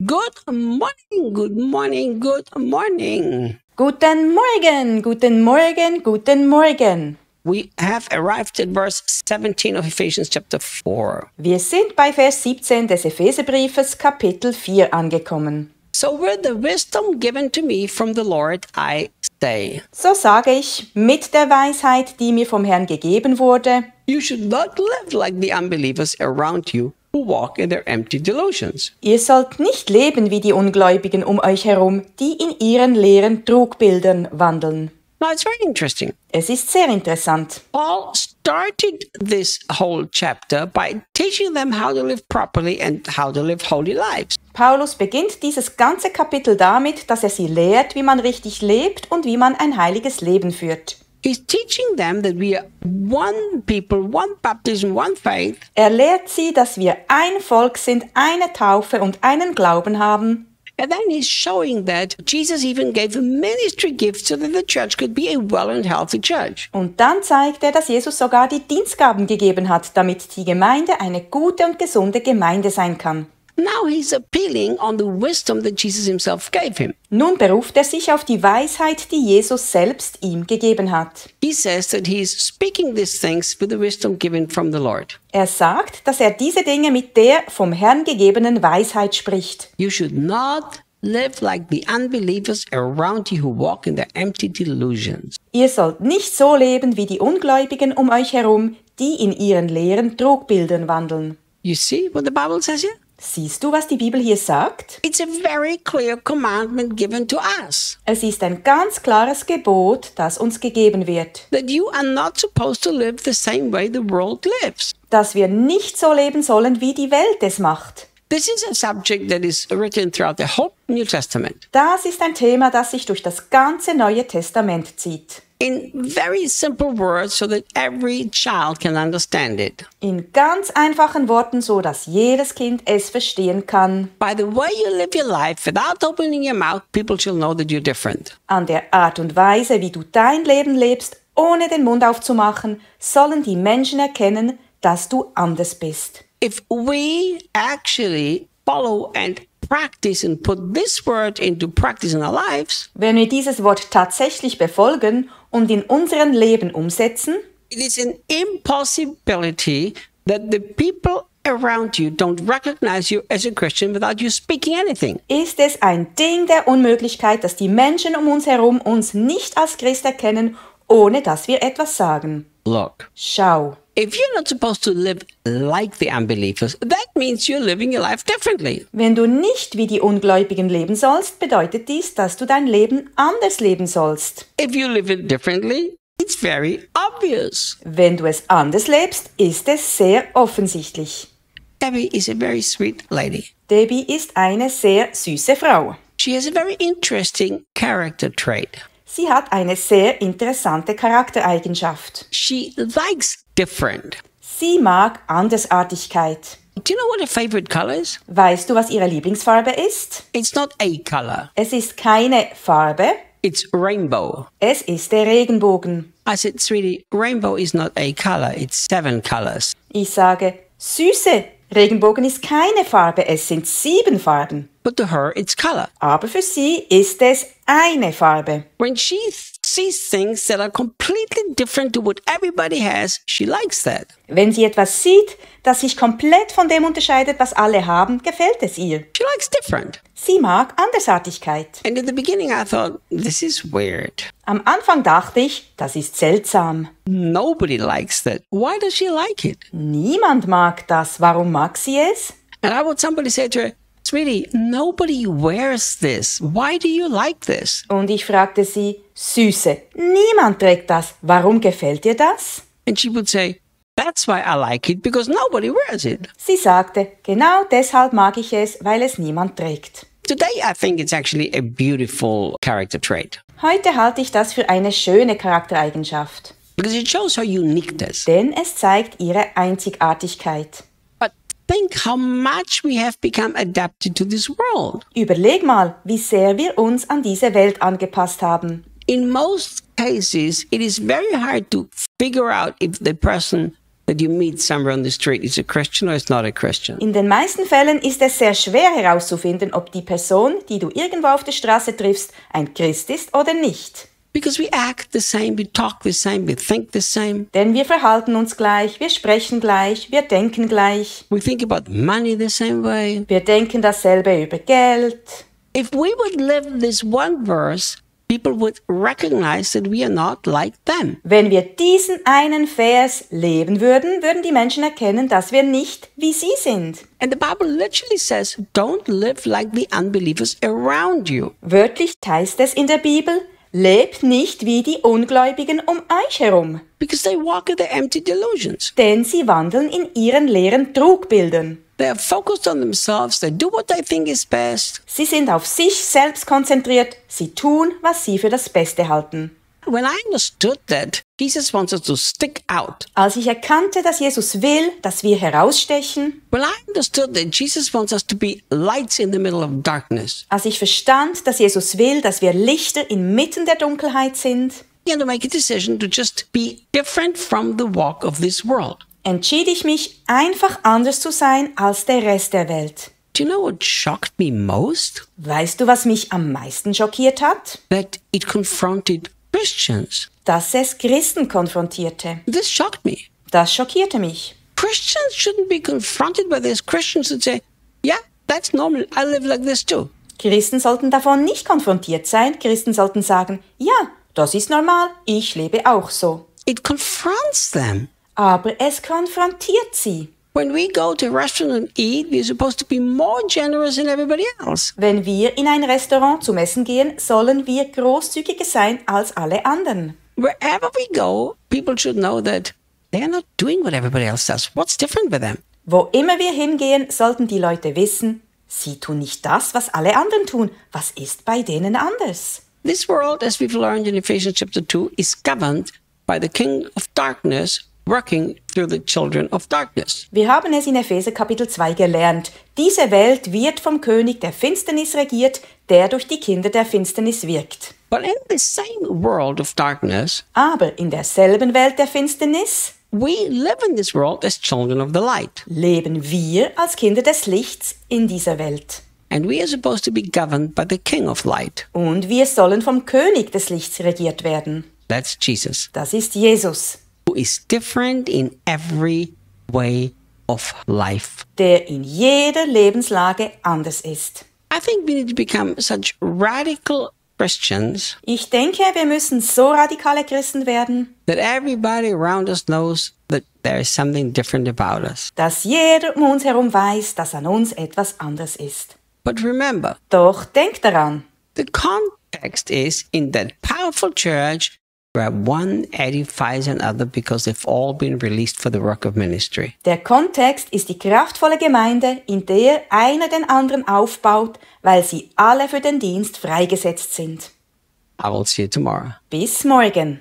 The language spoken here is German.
Good morning, good morning, good morning. Guten Morgen, guten Morgen, guten Morgen. We have arrived at verse 17 of Ephesians chapter 4. Wir sind bei Vers 17 des Epheserbriefes Kapitel 4 angekommen. So with the wisdom given to me from the Lord, I say, So sage ich, mit der Weisheit, die mir vom Herrn gegeben wurde, you should not live like the unbelievers around you who walk in their empty delusions. ihr sollt nicht leben wie die Ungläubigen um euch herum, die in ihren leeren Trugbildern wandeln. Now it's very interesting. Es ist sehr interessant. Paul started this whole chapter by teaching them how to live properly and how to live holy lives. Paulus beginnt dieses ganze Kapitel damit, dass er sie lehrt, wie man richtig lebt und wie man ein heiliges Leben führt. He's teaching them that we are one people, one baptism, one faith. Er lehrt sie, dass wir ein Volk sind, eine Taufe und einen Glauben haben. And then he's showing that Jesus even gave ministry gifts so that the church could be a well and healthy church. Und dann zeigt er, dass Jesus sogar die Dienstgaben gegeben hat, damit die Gemeinde eine gute und gesunde Gemeinde sein kann. Now he's appealing on the wisdom that Jesus himself gave him. Nun beruft er sich auf die Weisheit, die Jesus selbst ihm gegeben hat. He says that he's speaking these things with the wisdom given from the Lord. Er sagt, dass er diese Dinge mit der vom Herrn gegebenen Weisheit spricht. You should not live like the unbelievers around you who walk in their empty delusions. Ihr sollt nicht so leben wie die Ungläubigen um euch herum, die in ihren leeren Trugbildern wandeln. You see what the Bible says here? Siehst du, was die Bibel hier sagt? It's a very clear commandment given to us. Es ist ein ganz klares Gebot, das uns gegeben wird, That you are not supposed to live the same way the world lives. dass wir nicht so leben sollen, wie die Welt es macht. This is a subject that is written throughout the whole New Testament. Das ist ein Thema, das sich durch das ganze Neue Testament zieht. In very simple words so that every child can understand it. In ganz einfachen Worten, so dass jedes Kind es verstehen kann. By the way you live your life without opening your mouth, people shall know that you're different. An der Art und Weise, wie du dein Leben lebst, ohne den Mund aufzumachen, sollen die Menschen erkennen, dass du anders bist. If we actually follow and practice and put this word into practice in our lives, Wenn wir dieses Wort tatsächlich befolgen und in unserem Leben umsetzen, it is an impossibility that the people around you don't recognize you as a Christian without you speaking anything. ist es ein Ding der Unmöglichkeit, dass die Menschen um uns herum uns nicht als Christ erkennen, ohne dass wir etwas sagen. Look, Schau, if you're not supposed to live like the unbelievers, that means you're living your life differently. wenn du nicht wie die Ungläubigen leben sollst, bedeutet dies, dass du dein Leben anders leben sollst. If you live it differently, it's very obvious. Wenn du es anders lebst, ist es sehr offensichtlich. Abby is a very sweet lady. Debbie ist eine sehr süße Frau. She has a very interesting character trait. Sie hat eine sehr interessante Charaktereigenschaft. She likes different. Sie mag Andersartigkeit. Do you know what her favorite color is? Weißt du, was ihre Lieblingsfarbe ist? It's not a color. Es ist keine Farbe, It's rainbow. es ist der Regenbogen. I said, sweetie, rainbow is not a color. It's 7 colors. Ich sage, Süße, Regenbogen ist keine Farbe, es sind 7 Farben. But to her, it's color. Aber für sie ist es eine Farbe. When she sees things that are completely different to what everybody has, she likes that. Wenn sie etwas sieht, das sich komplett von dem unterscheidet, was alle haben, gefällt es ihr. She likes different. Sie mag Andersartigkeit. And in the beginning, I thought, this is weird. Am Anfang dachte ich, das ist seltsam. Nobody likes that. Why does she like it? Niemand mag das. Warum mag sie es? And I would somebody say to her, sweetie, nobody wears this. Why do you like this? Und ich fragte sie, Süße, niemand trägt das. Warum gefällt dir das? And she would say, that's why I like it, because nobody wears it. Sie sagte, genau deshalb mag ich es, weil es niemand trägt. Today, I think it's actually a beautiful character trait Heute halte ich das für eine schöne Charaktereigenschaft, because it shows her uniqueness. denn es zeigt ihre Einzigartigkeit. But think how much we have become adapted to this world. Überleg mal, wie sehr wir uns an diese Welt angepasst haben. In most cases, it is very hard to figure out if the person that you meet somewhere on the street is a Christian or is not a Christian. In den meisten Fällen ist es sehr schwer herauszufinden, ob die Person, die du irgendwo auf der Straße triffst, ein Christ ist oder nicht. Because we act the same, we talk the same, we think the same. Denn wir verhalten uns gleich, wir sprechen gleich, wir denken gleich. We think about money the same way. Wir denken dasselbe über Geld. If we would live this one verse, people would recognize that we are not like them. Wenn wir diesen einen Vers leben würden, würden die Menschen erkennen, dass wir nicht wie sie sind. And the Bible literally says, don't live like the unbelievers around you. Wörtlich heißt es in der Bibel, lebt nicht wie die Ungläubigen um euch herum. Because they walk in their empty delusions. Denn sie wandeln in ihren leeren Trugbildern. They are focused on themselves. They do what they think is best. Sie sind auf sich selbst konzentriert. Sie tun, was sie für das Beste halten. When I understood that Jesus wants us to stick out, Als ich erkannte, dass Jesus will, dass wir herausstechen, when I understood that Jesus wants us to be lights in the middle of darkness, als ich verstand, dass Jesus will, dass wir Lichter inmitten der Dunkelheit sind, I had to make a decision to just be different from the walk of this world. entschied ich mich, einfach anders zu sein als der Rest der Welt. Do you know what shocked me most? Weißt du, was mich am meisten schockiert hat? That it confronted Christians. Dass es Christen konfrontierte. This shocked me. Das schockierte mich. Christians shouldn't be confronted by these Christians and say, yeah, that's normal. I live like this too. Christen sollten davon nicht konfrontiert sein. Christen sollten sagen, ja, das ist normal, ich lebe auch so. It confronts them. Aber es konfrontiert sie. When we go to a restaurant and eat, we're supposed to be more generous than everybody else. Wenn wir in ein Restaurant zum Essen gehen, sollen wir großzügiger sein als alle anderen. Wherever we go, people should know that they're not doing what everybody else does. What's different with them? Wo immer wir hingehen, sollten die Leute wissen, sie tun nicht das, was alle anderen tun. Was ist bei denen anders? This world, as we've learned in Ephesians chapter 2, is governed by the king of darkness working through the children of darkness. Wir haben es in Epheser Kapitel 2 gelernt. Diese Welt wird vom König der Finsternis regiert, der durch die Kinder der Finsternis wirkt. But in the same world of darkness, Aber in derselben Welt der Finsternis we live in this world as children of the light. leben wir als Kinder des Lichts in dieser Welt. And we are supposed to be governed by the king of light. Und wir sollen vom König des Lichts regiert werden. That's Jesus, Das ist Jesus, who is different in every way of life. der in jeder Lebenslage anders ist. I think we need to become such radical Christians Ich denke, wir müssen so radikale Christen werden, that everybody around us knows that there is something different about us. dass jeder um uns herum weiß, dass an uns etwas anderes ist. But remember, Doch denk daran, the context is in that powerful church where one edifies another because they've all been released for the work of ministry. der Kontext ist die kraftvolle Gemeinde, in der einer den anderen aufbaut, weil sie alle für den Dienst freigesetzt sind. I will see you tomorrow. Bis morgen.